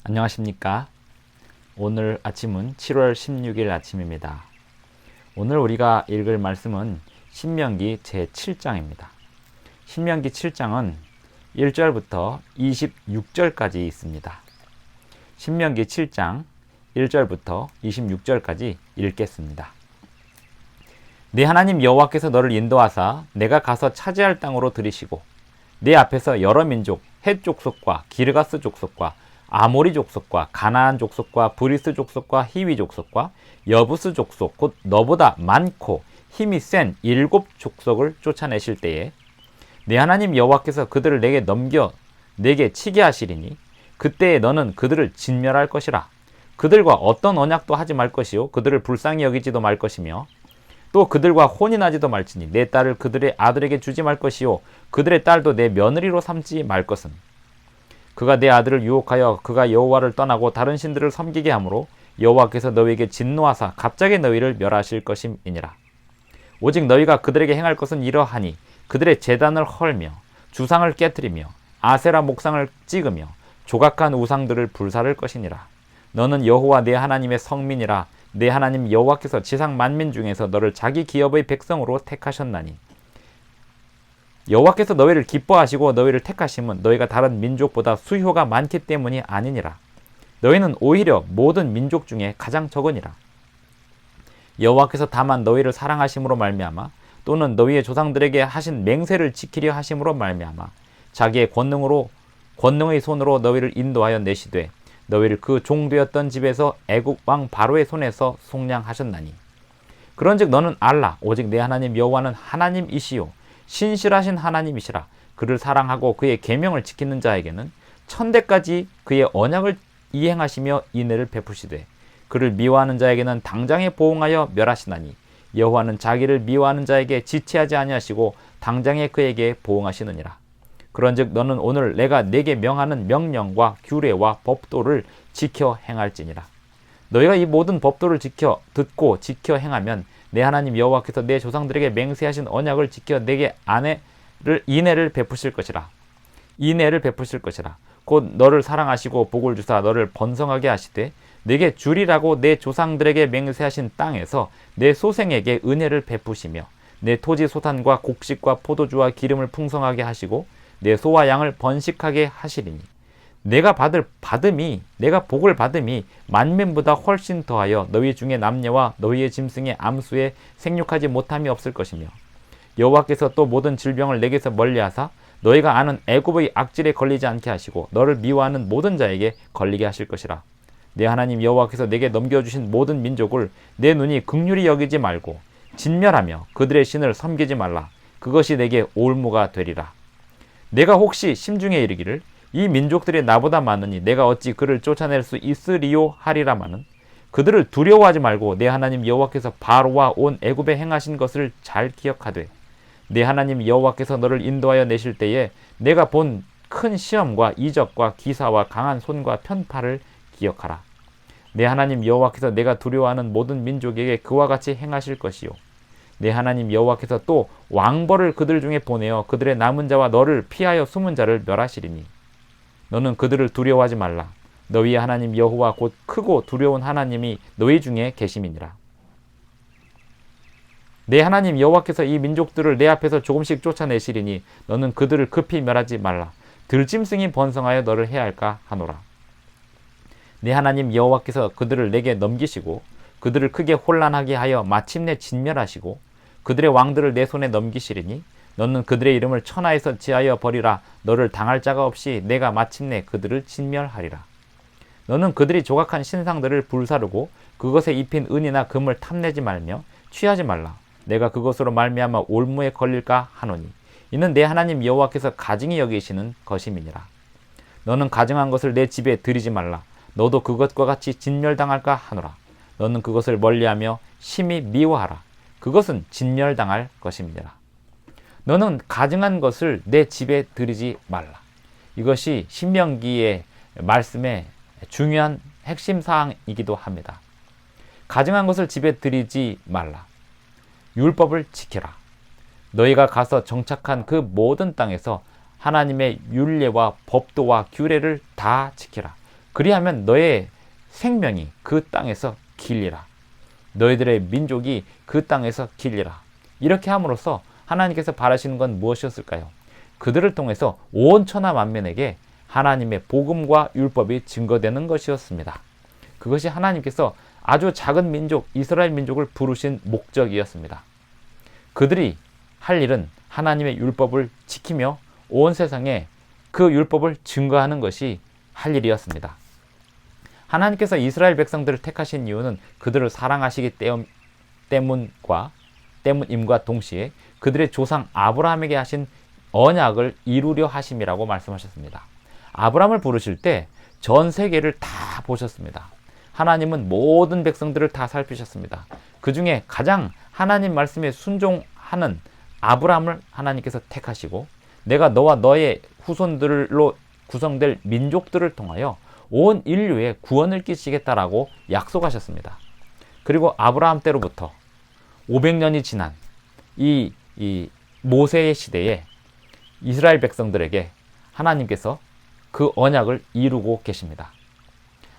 안녕하십니까. 오늘 아침은 7월 16일 아침입니다. 오늘 우리가 읽을 말씀은 신명기 제7장입니다. 신명기 7장은 1절부터 26절까지 있습니다. 신명기 7장 1절부터 26절까지 읽겠습니다. 네 하나님 여호와께서 너를 인도하사 내가 가서 차지할 땅으로 들이시고 네 앞에서 여러 민족, 헷 족속과 기르가스 족속과 아모리 족속과 가나안 족속과 브리스 족속과 히위 족속과 여부스 족속 곧 너보다 많고 힘이 센 7 족속을 쫓아내실 때에 네 하나님 여호와께서 그들을 내게 넘겨 내게 치게 하시리니 그때에 너는 그들을 진멸할 것이라. 그들과 어떤 언약도 하지 말 것이요 그들을 불쌍히 여기지도 말 것이며 또 그들과 혼인하지도 말지니 내 딸을 그들의 아들에게 주지 말 것이요 그들의 딸도 내 며느리로 삼지 말 것은 그가 내 아들을 유혹하여 그가 여호와를 떠나고 다른 신들을 섬기게 하므로 여호와께서 너희에게 진노하사 갑자기 너희를 멸하실 것임이니라. 오직 너희가 그들에게 행할 것은 이러하니 그들의 제단을 헐며 주상을 깨뜨리며 아세라 목상을 찍으며 조각한 우상들을 불사를 것이니라. 너는 여호와 내 하나님의 성민이라. 내 하나님 여호와께서 지상 만민 중에서 너를 자기 기업의 백성으로 택하셨나니 여호와께서 너희를 기뻐하시고 너희를 택하심은 너희가 다른 민족보다 수효가 많기 때문이 아니니라. 너희는 오히려 모든 민족 중에 가장 적으니라. 여호와께서 다만 너희를 사랑하심으로 말미암아 또는 너희의 조상들에게 하신 맹세를 지키려 하심으로 말미암아 자기의 권능의 손으로 너희를 인도하여 내시되 너희를 그 종되었던 집에서 애국 왕 바로의 손에서 속량하셨나니 그런즉 너는 알라. 오직 내 하나님 여호와는 하나님이시요 신실하신 하나님이시라. 그를 사랑하고 그의 계명을 지키는 자에게는 천대까지 그의 언약을 이행하시며 인애를 베푸시되 그를 미워하는 자에게는 당장에 보응하여 멸하시나니 여호와는 자기를 미워하는 자에게 지체하지 아니하시고 당장에 그에게 보응하시느니라. 그런즉 너는 오늘 내가 네게 명하는 명령과 규례와 법도를 지켜 행할지니라. 너희가 이 모든 법도를 듣고 지켜 행하면 내 하나님 여호와께서 내 조상들에게 맹세하신 언약을 지켜 내게 인애를 베푸실 것이라. 인애를 베푸실 것이라. 곧 너를 사랑하시고 복을 주사 너를 번성하게 하시되 내게 주리라고 내 조상들에게 맹세하신 땅에서 내 소생에게 은혜를 베푸시며 내 토지 소산과 곡식과 포도주와 기름을 풍성하게 하시고 내 소와 양을 번식하게 하시리니 내가 복을 받음이 만민보다 훨씬 더하여 너희 중에 남녀와 너희의 짐승의 암수에 생육하지 못함이 없을 것이며 여호와께서 또 모든 질병을 내게서 멀리하사 너희가 아는 애굽의 악질에 걸리지 않게 하시고 너를 미워하는 모든 자에게 걸리게 하실 것이라. 내 하나님 여호와께서 내게 넘겨주신 모든 민족을 내 눈이 긍휼히 여기지 말고 진멸하며 그들의 신을 섬기지 말라. 그것이 내게 올무가 되리라. 내가 혹시 심중에 이르기를 이 민족들이 나보다 많으니 내가 어찌 그를 쫓아낼 수 있으리요 하리라마는 그들을 두려워하지 말고 내 하나님 여호와께서 바로와 온 애굽에 행하신 것을 잘 기억하되 내 하나님 여호와께서 너를 인도하여 내실 때에 내가 본 큰 시험과 이적과 기사와 강한 손과 편팔을 기억하라. 내 하나님 여호와께서 내가 두려워하는 모든 민족에게 그와 같이 행하실 것이요 내 하나님 여호와께서 또 왕벌을 그들 중에 보내어 그들의 남은 자와 너를 피하여 숨은 자를 멸하시리니 너는 그들을 두려워하지 말라. 너희의 하나님 여호와 곧 크고 두려운 하나님이 너희 중에 계심이니라. 내 하나님 여호와께서 이 민족들을 내 앞에서 조금씩 쫓아내시리니 너는 그들을 급히 멸하지 말라. 들짐승이 번성하여 너를 해할까 하노라. 내 하나님 여호와께서 그들을 내게 넘기시고 그들을 크게 혼란하게 하여 마침내 진멸하시고 그들의 왕들을 내 손에 넘기시리니 너는 그들의 이름을 천하에서 지하여 버리라. 너를 당할 자가 없이 내가 마침내 그들을 진멸하리라. 너는 그들이 조각한 신상들을 불사르고 그것에 입힌 은이나 금을 탐내지 말며 취하지 말라. 내가 그것으로 말미암아 올무에 걸릴까 하노니 이는 내 하나님 여호와께서 가증히 여기시는 것임이니라. 너는 가증한 것을 내 집에 들이지 말라. 너도 그것과 같이 진멸당할까 하노라. 너는 그것을 멀리하며 심히 미워하라. 그것은 진멸당할 것임이니라. 너는 가증한 것을 내 집에 들이지 말라. 이것이 신명기의 말씀의 중요한 핵심 사항이기도 합니다. 가증한 것을 집에 들이지 말라. 율법을 지켜라. 너희가 가서 정착한 그 모든 땅에서 하나님의 율례와 법도와 규례를 다 지키라. 그리하면 너의 생명이 그 땅에서 길리라. 너희들의 민족이 그 땅에서 길리라. 이렇게 함으로써 하나님께서 바라시는 건 무엇이었을까요? 그들을 통해서 온 천하 만민에게 하나님의 복음과 율법이 증거되는 것이었습니다. 그것이 하나님께서 아주 작은 민족 이스라엘 민족을 부르신 목적이었습니다. 그들이 할 일은 하나님의 율법을 지키며 온 세상에 그 율법을 증거하는 것이 할 일이었습니다. 하나님께서 이스라엘 백성들을 택하신 이유는 그들을 사랑하시기 때문임과 동시에 그들의 조상 아브라함에게 하신 언약을 이루려 하심이라고 말씀하셨습니다. 아브라함을 부르실 때 전 세계를 다 보셨습니다. 하나님은 모든 백성들을 다 살피셨습니다. 그 중에 가장 하나님 말씀에 순종하는 아브라함을 하나님께서 택하시고 내가 너와 너의 후손들로 구성될 민족들을 통하여 온 인류에 구원을 끼치겠다라고 약속하셨습니다. 그리고 아브라함 때로부터 500년이 지난 이 모세의 시대에 이스라엘 백성들에게 하나님께서 그 언약을 이루고 계십니다.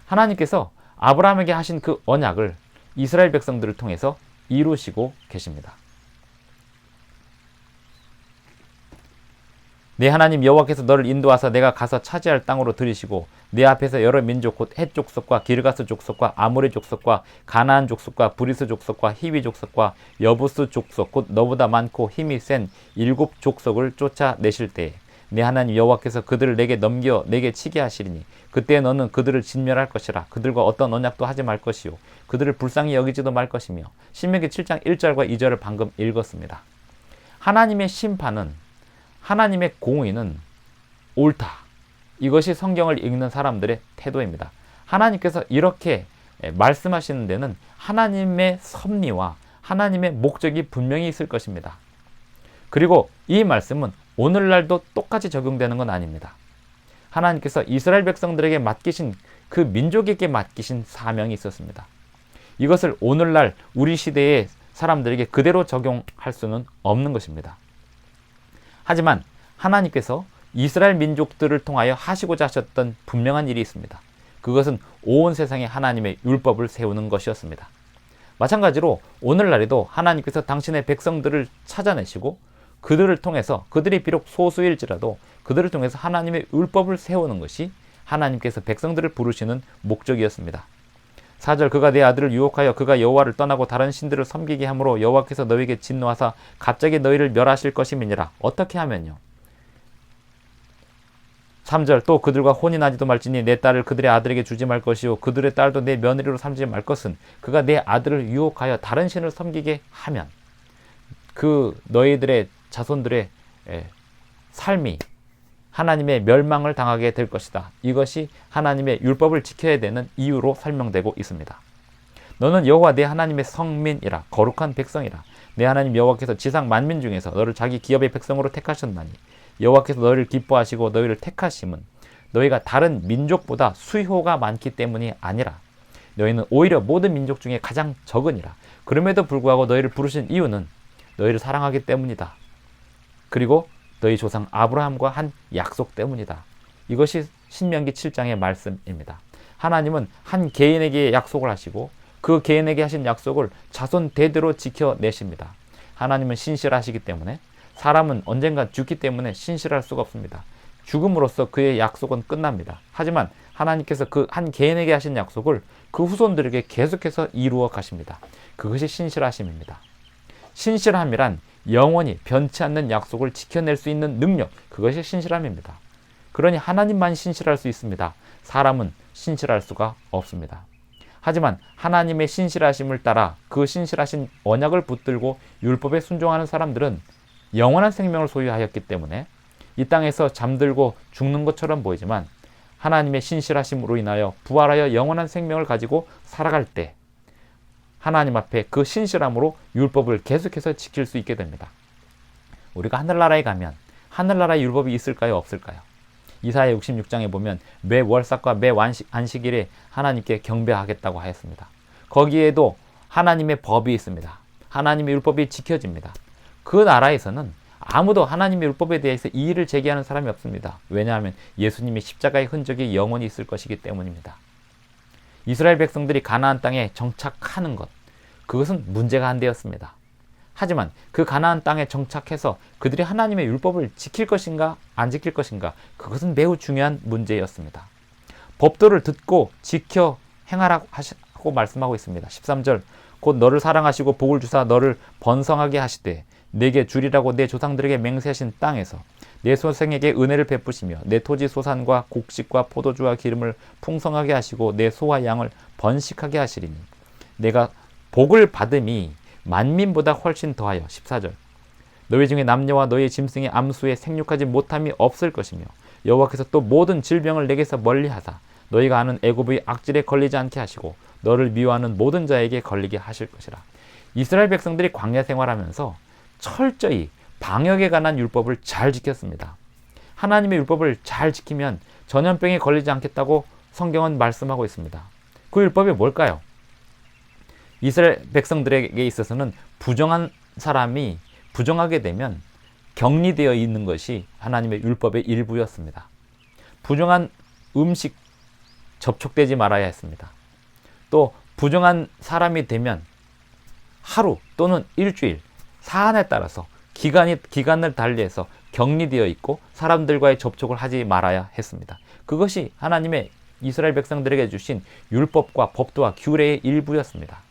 하나님께서 아브라함에게 하신 그 언약을 이스라엘 백성들을 통해서 이루시고 계십니다. 내 하나님 여호와께서 너를 인도하사 내가 가서 차지할 땅으로 들이시고 내 앞에서 여러 민족 곧 헷 족속과 기르가스 족속과 아모리 족속과 가나안 족속과 브리스 족속과 히위 족속과 여부스 족속 곧 너보다 많고 힘이 센 7 족속을 쫓아내실 때에 내 하나님 여호와께서 그들을 내게 넘겨 내게 치게 하시리니 그때 너는 그들을 진멸할 것이라. 그들과 어떤 언약도 하지 말 것이요 그들을 불쌍히 여기지도 말 것이며. 신명기 7장 1절과 2절을 방금 읽었습니다. 하나님의 심판은, 하나님의 공의는 옳다. 이것이 성경을 읽는 사람들의 태도입니다. 하나님께서 이렇게 말씀하시는 데는 하나님의 섭리와 하나님의 목적이 분명히 있을 것입니다. 그리고 이 말씀은 오늘날도 똑같이 적용되는 건 아닙니다. 하나님께서 이스라엘 백성들에게 맡기신 그 민족에게 맡기신 사명이 있었습니다. 이것을 오늘날 우리 시대의 사람들에게 그대로 적용할 수는 없는 것입니다. 하지만 하나님께서 이스라엘 민족들을 통하여 하시고자 하셨던 분명한 일이 있습니다. 그것은 온 세상에 하나님의 율법을 세우는 것이었습니다. 마찬가지로 오늘날에도 하나님께서 당신의 백성들을 찾아내시고 그들을 통해서, 그들이 비록 소수일지라도 그들을 통해서 하나님의 율법을 세우는 것이 하나님께서 백성들을 부르시는 목적이었습니다. 4절 그가 내 아들을 유혹하여 그가 여호와를 떠나고 다른 신들을 섬기게 함으로 여호와께서 너에게 진노하사 갑자기 너희를 멸하실 것임이니라. 어떻게 하면요? 3절 또 그들과 혼이 나지도 말지니 내 딸을 그들의 아들에게 주지 말 것이요 그들의 딸도 내 며느리로 삼지 말 것은 그가 내 아들을 유혹하여 다른 신을 섬기게 하면 그 너희들의 자손들의 삶이 하나님의 멸망을 당하게 될 것이다. 이것이 하나님의 율법을 지켜야 되는 이유로 설명되고 있습니다. 너는 여호와 내 하나님의 성민이라 거룩한 백성이라. 내 하나님 여호와께서 지상 만민 중에서 너를 자기 기업의 백성으로 택하셨나니 여호와께서 너희를 기뻐하시고 너희를 택하심은 너희가 다른 민족보다 수효가 많기 때문이 아니라 너희는 오히려 모든 민족 중에 가장 적으니라. 그럼에도 불구하고 너희를 부르신 이유는 너희를 사랑하기 때문이다. 그리고 너희 조상 아브라함과 한 약속 때문이다. 이것이 신명기 7장의 말씀입니다. 하나님은 한 개인에게 약속을 하시고 그 개인에게 하신 약속을 자손 대대로 지켜내십니다. 하나님은 신실하시기 때문에 사람은 언젠가 죽기 때문에 신실할 수가 없습니다. 죽음으로써 그의 약속은 끝납니다. 하지만 하나님께서 그 한 개인에게 하신 약속을 그 후손들에게 계속해서 이루어 가십니다. 그것이 신실하심입니다. 신실함이란 영원히 변치 않는 약속을 지켜낼 수 있는 능력, 그것이 신실함입니다. 그러니 하나님만 신실할 수 있습니다. 사람은 신실할 수가 없습니다. 하지만 하나님의 신실하심을 따라 그 신실하신 언약을 붙들고 율법에 순종하는 사람들은 영원한 생명을 소유하였기 때문에 이 땅에서 잠들고 죽는 것처럼 보이지만 하나님의 신실하심으로 인하여 부활하여 영원한 생명을 가지고 살아갈 때 하나님 앞에 그 신실함으로 율법을 계속해서 지킬 수 있게 됩니다. 우리가 하늘나라에 가면 하늘나라의 율법이 있을까요? 없을까요? 이사야 66장에 보면 매 월삭과 매 안식일에 하나님께 경배하겠다고 하였습니다. 거기에도 하나님의 법이 있습니다. 하나님의 율법이 지켜집니다. 그 나라에서는 아무도 하나님의 율법에 대해서 이의를 제기하는 사람이 없습니다. 왜냐하면 예수님의 십자가의 흔적이 영원히 있을 것이기 때문입니다. 이스라엘 백성들이 가나안 땅에 정착하는 것, 그것은 문제가 안 되었습니다. 하지만 그 가나안 땅에 정착해서 그들이 하나님의 율법을 지킬 것인가 안 지킬 것인가, 그것은 매우 중요한 문제였습니다. 법도를 듣고 지켜 행하라고 하고 말씀하고 있습니다. 13절, 곧 너를 사랑하시고 복을 주사 너를 번성하게 하시되 내게 주리라고 내 조상들에게 맹세하신 땅에서 내 소생에게 은혜를 베푸시며 내 토지 소산과 곡식과 포도주와 기름을 풍성하게 하시고 내 소와 양을 번식하게 하시리니 내가 복을 받음이 만민보다 훨씬 더하여. 14절, 너희 중에 남녀와 너희 짐승의 암수에 생육하지 못함이 없을 것이며 여호와께서 또 모든 질병을 내게서 멀리하사 너희가 아는 애굽의 악질에 걸리지 않게 하시고 너를 미워하는 모든 자에게 걸리게 하실 것이라. 이스라엘 백성들이 광야 생활하면서 철저히 방역에 관한 율법을 잘 지켰습니다. 하나님의 율법을 잘 지키면 전염병에 걸리지 않겠다고 성경은 말씀하고 있습니다. 그 율법이 뭘까요? 이스라엘 백성들에게 있어서는 부정한 사람이 부정하게 되면 격리되어 있는 것이 하나님의 율법의 일부였습니다. 부정한 음식 접촉되지 말아야 했습니다. 또 부정한 사람이 되면 하루 또는 일주일, 사안에 따라서 기간을 달리해서 격리되어 있고 사람들과의 접촉을 하지 말아야 했습니다. 그것이 하나님의 이스라엘 백성들에게 주신 율법과 법도와 규례의 일부였습니다.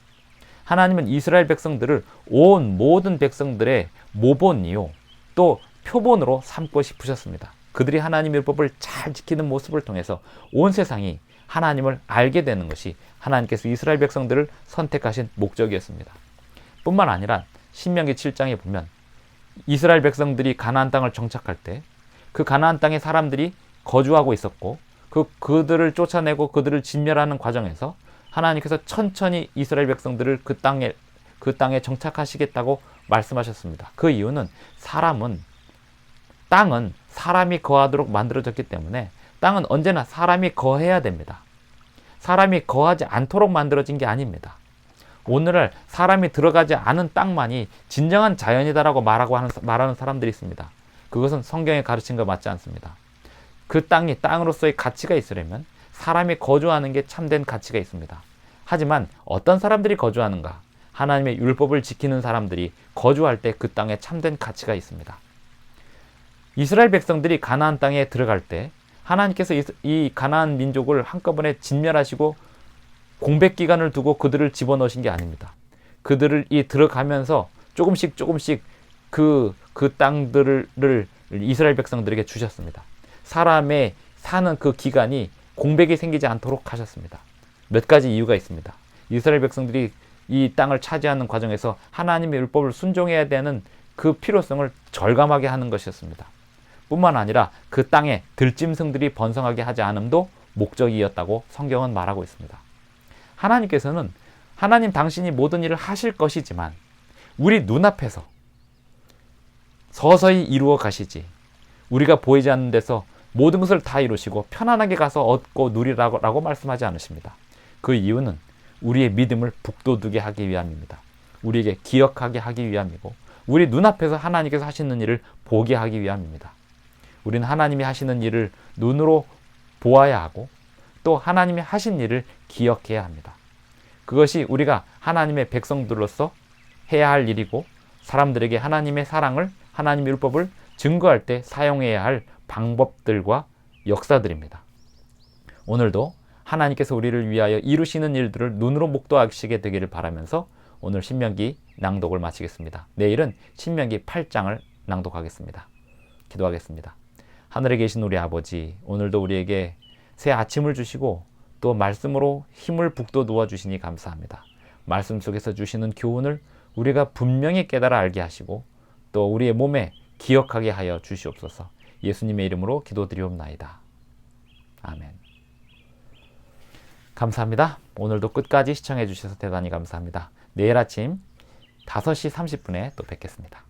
하나님은 이스라엘 백성들을 온 모든 백성들의 모본이요 또 표본으로 삼고 싶으셨습니다. 그들이 하나님의 율법을 잘 지키는 모습을 통해서 온 세상이 하나님을 알게 되는 것이 하나님께서 이스라엘 백성들을 선택하신 목적이었습니다. 뿐만 아니라 신명기 7장에 보면 이스라엘 백성들이 가나안 땅을 정착할 때 그 가나안 땅에 사람들이 거주하고 있었고 그들을 쫓아내고 그들을 진멸하는 과정에서 하나님께서 천천히 이스라엘 백성들을 그 땅에 정착하시겠다고 말씀하셨습니다. 그 이유는 땅은 사람이 거하도록 만들어졌기 때문에 땅은 언제나 사람이 거해야 됩니다. 사람이 거하지 않도록 만들어진 게 아닙니다. 오늘날 사람이 들어가지 않은 땅만이 진정한 자연이다라고 말하는 사람들이 있습니다. 그것은 성경의 가르침과 맞지 않습니다. 그 땅이 땅으로서의 가치가 있으려면 사람이 거주하는 게 참된 가치가 있습니다. 하지만 어떤 사람들이 거주하는가? 하나님의 율법을 지키는 사람들이 거주할 때 그 땅에 참된 가치가 있습니다. 이스라엘 백성들이 가나안 땅에 들어갈 때 하나님께서 이 가나안 민족을 한꺼번에 진멸하시고 공백 기간을 두고 그들을 집어넣으신 게 아닙니다. 그들을 들어가면서 조금씩 그 땅들을 이스라엘 백성들에게 주셨습니다. 사람의 사는 그 기간이 공백이 생기지 않도록 하셨습니다. 몇 가지 이유가 있습니다. 이스라엘 백성들이 이 땅을 차지하는 과정에서 하나님의 율법을 순종해야 되는 그 필요성을 절감하게 하는 것이었습니다. 뿐만 아니라 그 땅에 들짐승들이 번성하게 하지 않음도 목적이었다고 성경은 말하고 있습니다. 하나님께서는 하나님 당신이 모든 일을 하실 것이지만 우리 눈앞에서 서서히 이루어 가시지 우리가 보이지 않는 데서 모든 것을 다 이루시고 편안하게 가서 얻고 누리라고 말씀하지 않으십니다. 그 이유는 우리의 믿음을 북돋우게 하기 위함입니다. 우리에게 기억하게 하기 위함이고 우리 눈앞에서 하나님께서 하시는 일을 보게 하기 위함입니다. 우리는 하나님이 하시는 일을 눈으로 보아야 하고 또 하나님이 하신 일을 기억해야 합니다. 그것이 우리가 하나님의 백성들로서 해야 할 일이고 사람들에게 하나님의 사랑을, 하나님의 율법을 증거할 때 사용해야 할 방법들과 역사들입니다. 오늘도 하나님께서 우리를 위하여 이루시는 일들을 눈으로 목도하시게 되기를 바라면서 오늘 신명기 낭독을 마치겠습니다. 내일은 신명기 8장을 낭독하겠습니다. 기도하겠습니다. 하늘에 계신 우리 아버지, 오늘도 우리에게 새 아침을 주시고 또 말씀으로 힘을 북돋워 주시니 감사합니다. 말씀 속에서 주시는 교훈을 우리가 분명히 깨달아 알게 하시고 또 우리의 몸에 기억하게 하여 주시옵소서. 예수님의 이름으로 기도드리옵나이다. 아멘. 감사합니다. 오늘도 끝까지 시청해 주셔서 대단히 감사합니다. 내일 아침 5시 30분에 또 뵙겠습니다.